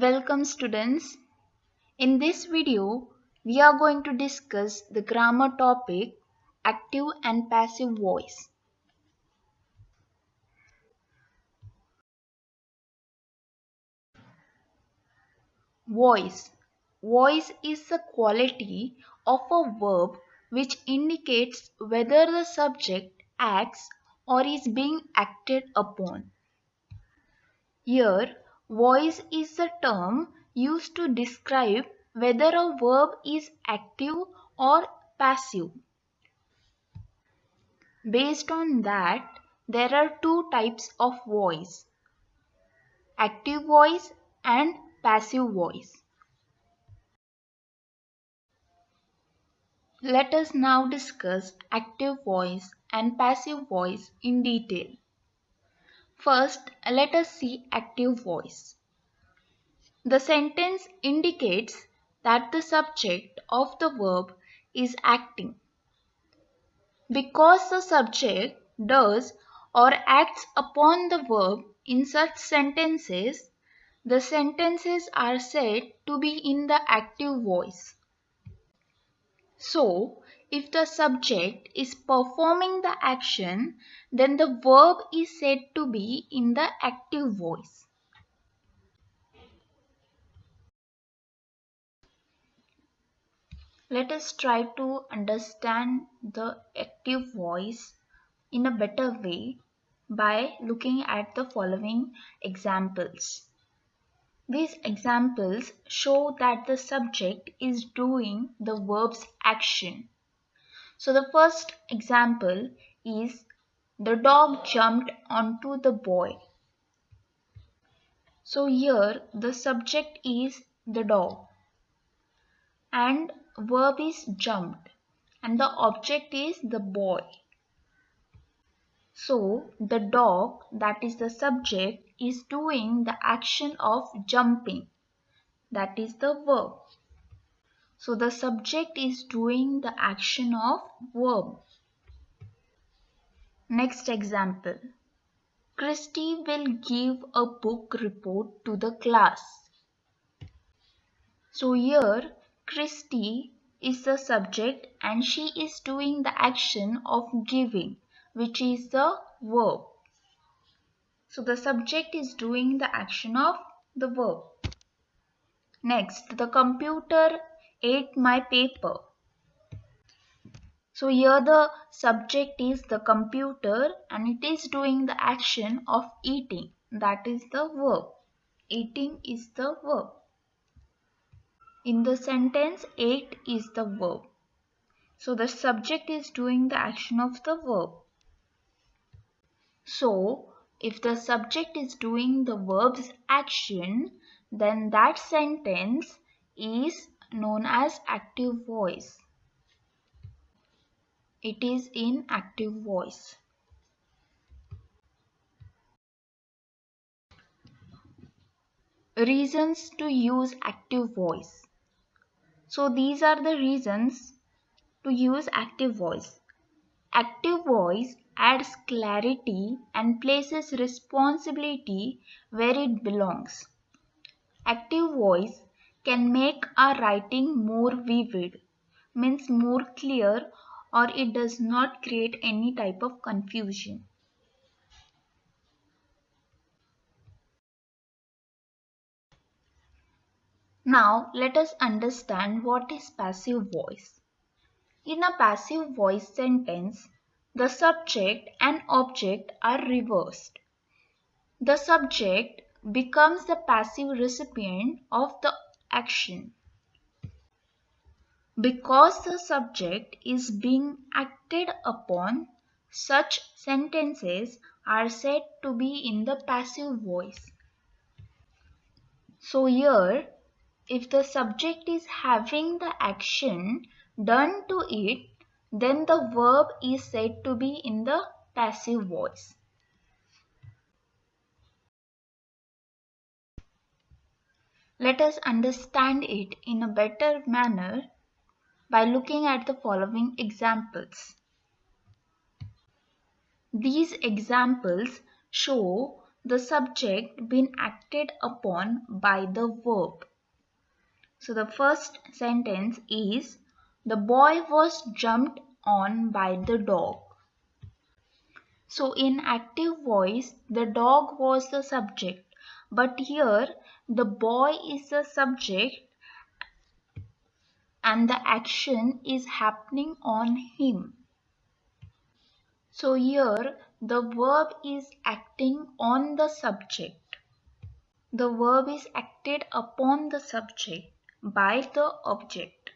Welcome students. In this video, we are going to discuss the grammar topic active and passive voice. Voice. Voice is the quality of a verb which indicates whether the subject acts or is being acted upon. Here, voice is the term used to describe whether a verb is active or passive. Based on that, there are two types of voice: active voice and passive voice. Let us now discuss active voice and passive voice in detail. First, let us see active voice. The sentence indicates that the subject of the verb is acting. Because the subject does or acts upon the verb in such sentences, the sentences are said to be in the active voice. So, if the subject is performing the action, then the verb is said to be in the active voice. Let us try to understand the active voice in a better way by looking at the following examples. These examples show that the subject is doing the verb's action. So the first example is the dog jumped onto the boy. So here the subject is the dog and verb is jumped and the object is the boy. So the dog, that is the subject, is doing the action of jumping, that is the verb. So the subject is doing the action of verb. Next example. Christy will give a book report to the class. So here Christy is the subject and she is doing the action of giving, which is the verb. So the subject is doing the action of the verb. Next, the computer ate my paper. So here the subject is the computer and it is doing the action of eating, that is the verb. Eating is the verb. In the sentence, ate is the verb. So the subject is doing the action of the verb. So if the subject is doing the verb's action, then that sentence is known as active voice. It is in active voice. Reasons to use active voice. So these are the reasons to use active voice. Active voice adds clarity and places responsibility where it belongs. Active voice can make our writing more vivid, means more clear, or it does not create any type of confusion. Now let us understand what is passive voice. In a passive voice sentence, the subject and object are reversed. The subject becomes the passive recipient of the action. Because the subject is being acted upon, such sentences are said to be in the passive voice. So here, if the subject is having the action done to it, then the verb is said to be in the passive voice. Let us understand it in a better manner by looking at the following examples. These examples show the subject been acted upon by the verb. So the first sentence is the boy was jumped on by the dog. So in active voice, the dog was the subject, but here the boy is the subject and the action is happening on him. So here the verb is acting on the subject. The verb is acted upon the subject by the object.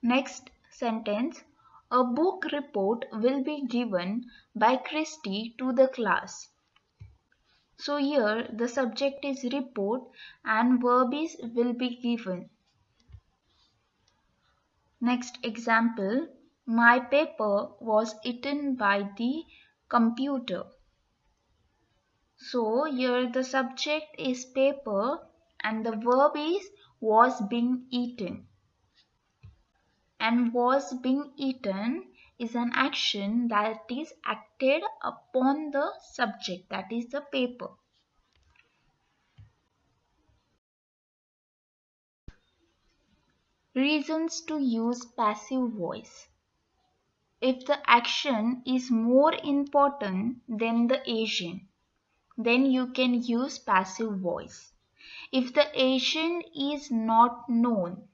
Next sentence, a book report will be given by Christy to the class. So here the subject is report and verb is will be given. Next example, my paper was eaten by the computer. So here the subject is paper and the verb is was being eaten. And was being eaten is an action that is acted upon the subject, that is the paper. Reasons to use passive voice. If the action is more important than the agent, then you can use passive voice. If the agent is not known,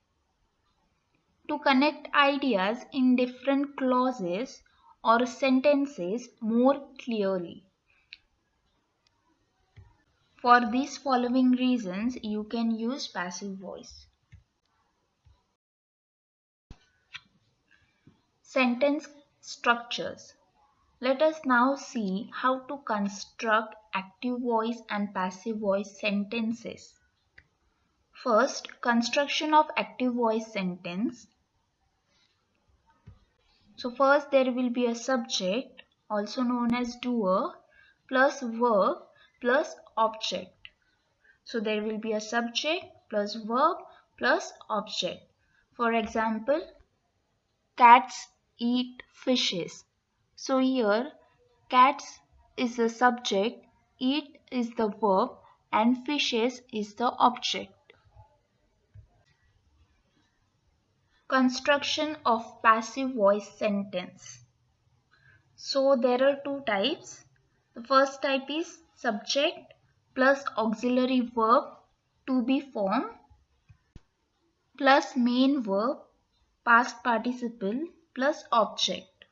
to connect ideas in different clauses or sentences more clearly. For these following reasons, you can use passive voice. Sentence structures. Let us now see how to construct active voice and passive voice sentences. First, construction of active voice sentence. So first there will be a subject, also known as doer, plus verb plus object. So there will be a subject plus verb plus object. For example, cats eat fishes. So here cats is the subject, eat is the verb, and fishes is the object. Construction of passive voice sentence. So there are two types. The first type is subject plus auxiliary verb to be form plus main verb past participle plus object.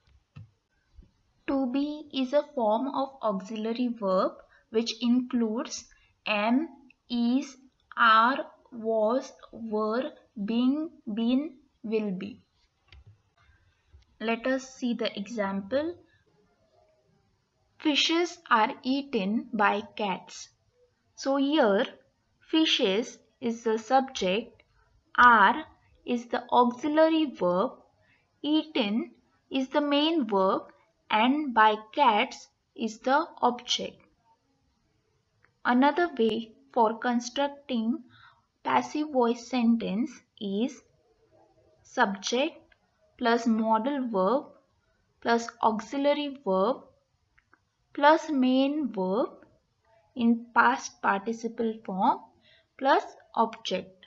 To be is a form of auxiliary verb which includes am, is, are, was, were, being, been, will be. Let us see the example. Fishes are eaten by cats. So here fishes is the subject, are is the auxiliary verb, eaten is the main verb, and by cats is the object. Another way for constructing passive voice sentence is subject plus modal verb plus auxiliary verb plus main verb in past participle form plus object.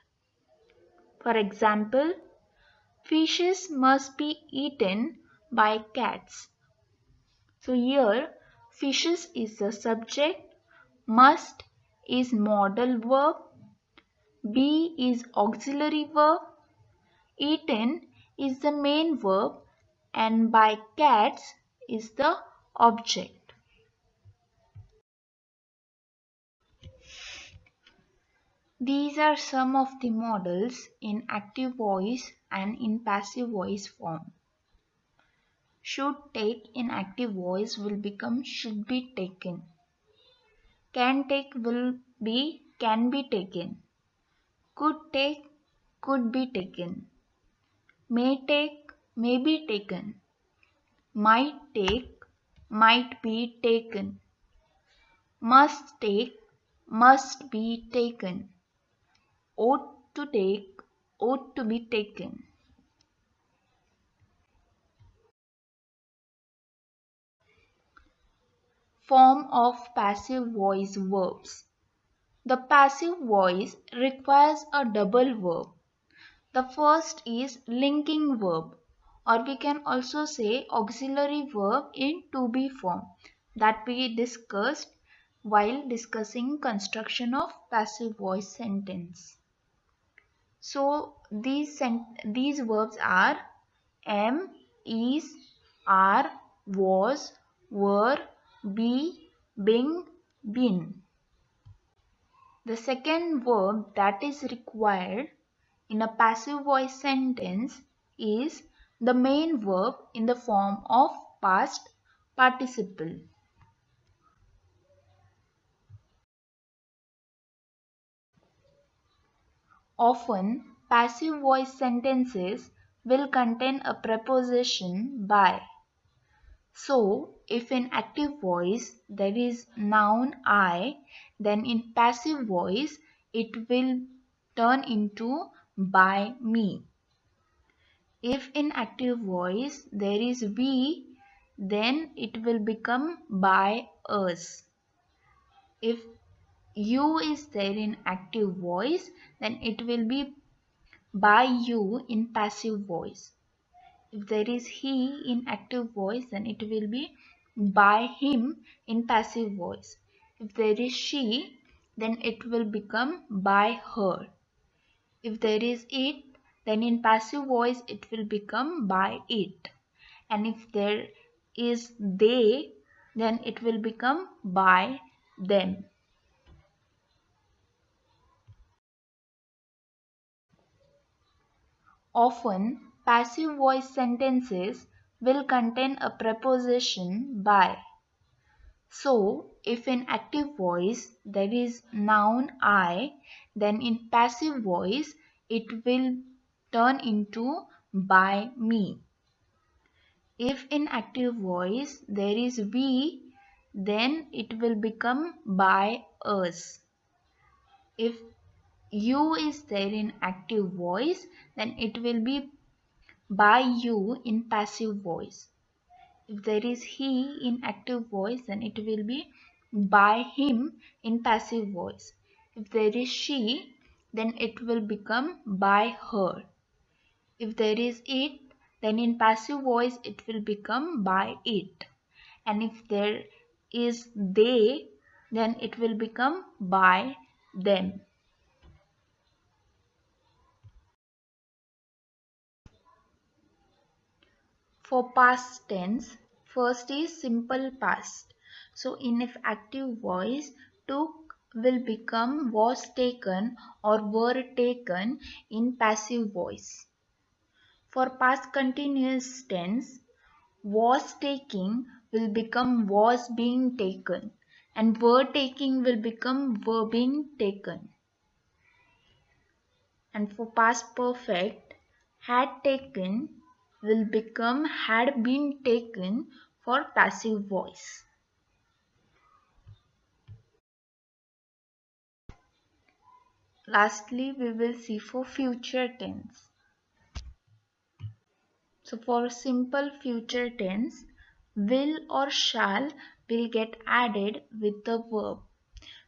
For example, fishes must be eaten by cats. So here fishes is the subject, must is modal verb, be is auxiliary verb, eaten is the main verb, and by cats is the object. These are some of the models in active voice and in passive voice form. Should take in active voice will become should be taken. Can take will be can be taken. Could take could be taken. May take may be taken. Might take might be taken. Must take must be taken. Ought to take ought to be taken. form of passive voice verbs. The passive voice requires a double verb. The first is linking verb, or we can also say auxiliary verb in to be form, that we discussed while discussing construction of passive voice sentence. So these verbs are am, is, are, was, were, be, being, been. The second verb that is required in a passive voice sentence is the main verb in the form of past participle. Often, passive voice sentences will contain a preposition by. So, if in active voice there is noun I, then in passive voice it will turn into by me. If in active voice there is we, then it will become by us. If you is there in active voice, then it will be by you in passive voice. If there is he in active voice, then it will be by him in passive voice. If there is she, then it will become by her. If there is it, then in passive voice it will become by it. And if there is they, then it will become by them. Often, passive voice sentences will contain a preposition by. So, if in active voice there is noun I, then in passive voice it will turn into by me. If in active voice there is we, then it will become by us. If you is there in active voice, then it will be by you in passive voice. If there is he in active voice, then it will be by him in passive voice. If there is she, then it will become by her. If there is it, then in passive voice it will become by it. And if there is they, then it will become by them. For past tense, first is simple past. So in if active voice, took will become was taken or were taken in passive voice. For past continuous tense, was taking will become was being taken and were taking will become were being taken. And for past perfect, had taken will become had been taken for passive voice. Lastly, we will see for future tense. So for simple future tense, will or shall will get added with the verb.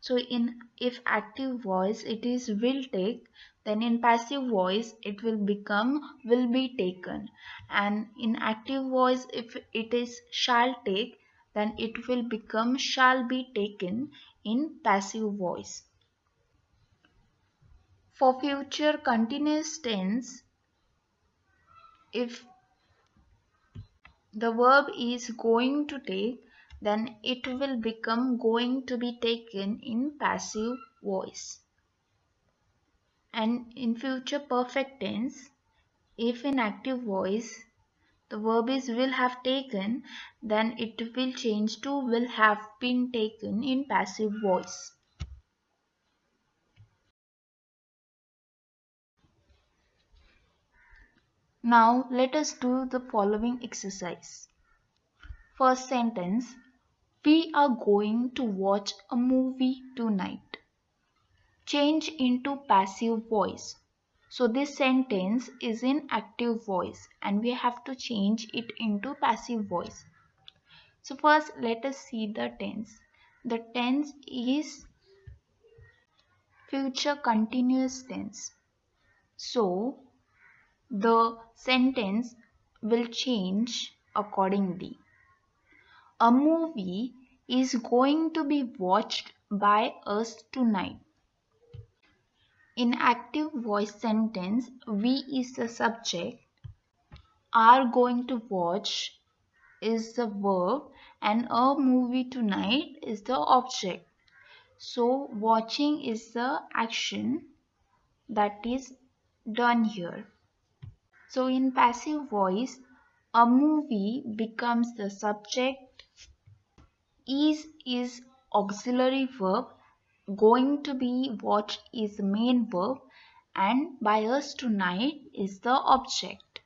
So in if active voice it is will take, then in passive voice it will become will be taken. And in active voice if it is shall take, then it will become shall be taken in passive voice. For future continuous tense, if the verb is going to take, then it will become going to be taken in passive voice. And in future perfect tense, if in active voice the verb is will have taken, then it will change to will have been taken in passive voice. Now let us do the following exercise. First sentence, we are going to watch a movie tonight. Change into passive voice. So this sentence is in active voice and we have to change it into passive voice. So first let us see the tense. The tense is future continuous tense. So the sentence will change accordingly. A movie is going to be watched by us tonight. In active voice sentence, we is the subject, are going to watch is the verb, and a movie tonight is the object. So watching is the action that is done here. So in passive voice, a movie becomes the subject, is auxiliary verb, going to be watched is the main verb, and by us tonight is the object.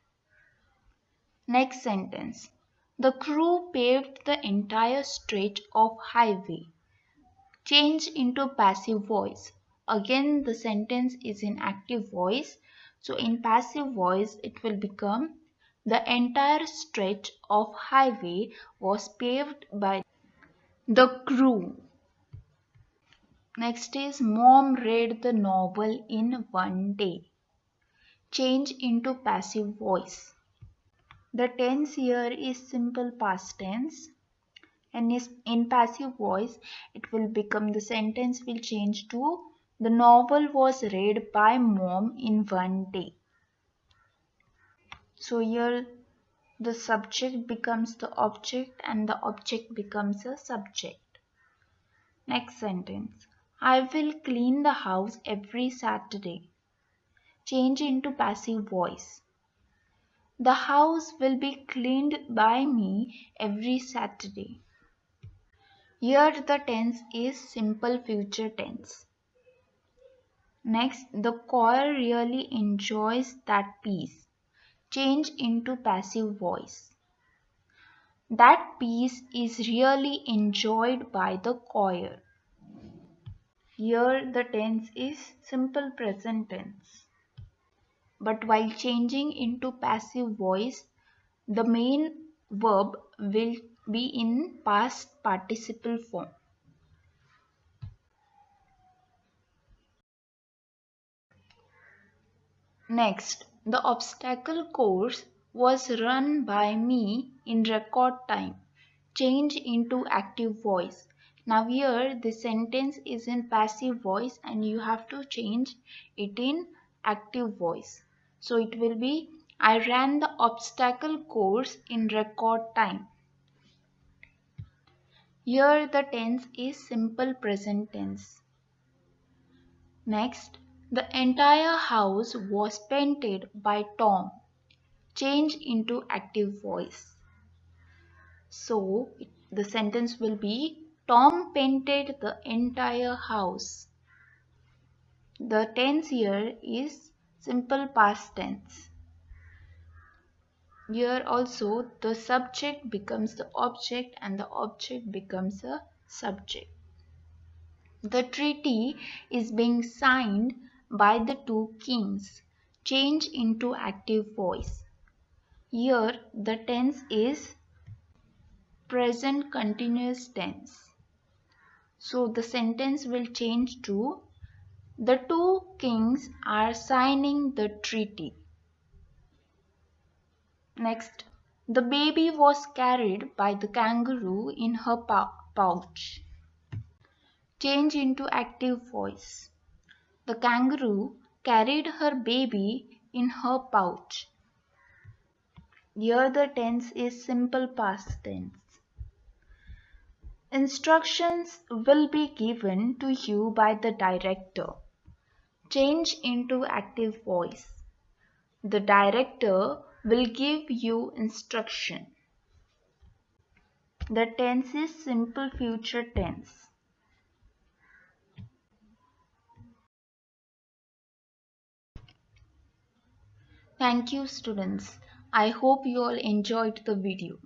Next sentence. The crew paved the entire stretch of highway. Change into passive voice. Again the sentence is in active voice. So in passive voice it will become the entire stretch of highway was paved by the crew. Next is mom read the novel in one day. Change into passive voice. The tense here is simple past tense, and is in passive voice it will become the sentence will change to the novel was read by mom in one day. So here the subject becomes the object and the object becomes a subject. Next sentence. I will clean the house every Saturday. Change into passive voice. The house will be cleaned by me every Saturday. Here the tense is simple future tense. Next, the choir really enjoys that piece. Change into passive voice. That piece is really enjoyed by the choir. Here the tense is simple present tense. But while changing into passive voice, the main verb will be in past participle form. Next, the obstacle course was run by me in record time. Change into active voice. Now here the sentence is in passive voice and you have to change it in active voice. So it will be I ran the obstacle course in record time. Here the tense is simple present tense. Next, the entire house was painted by Tom. Change into active voice. So the sentence will be Tom painted the entire house. The tense here is simple past tense. Here also the subject becomes the object and the object becomes a subject. The treaty is being signed by the two kings. Change into active voice. Here the tense is present continuous tense. So the sentence will change to the two kings are signing the treaty. Next, the baby was carried by the kangaroo in her pouch. Change into active voice. The kangaroo carried her baby in her pouch. Here the tense is simple past tense. Instructions will be given to you by the director. Change into active voice. The director will give you instruction. The tense is simple future tense. Thank you students. I hope you all enjoyed the video.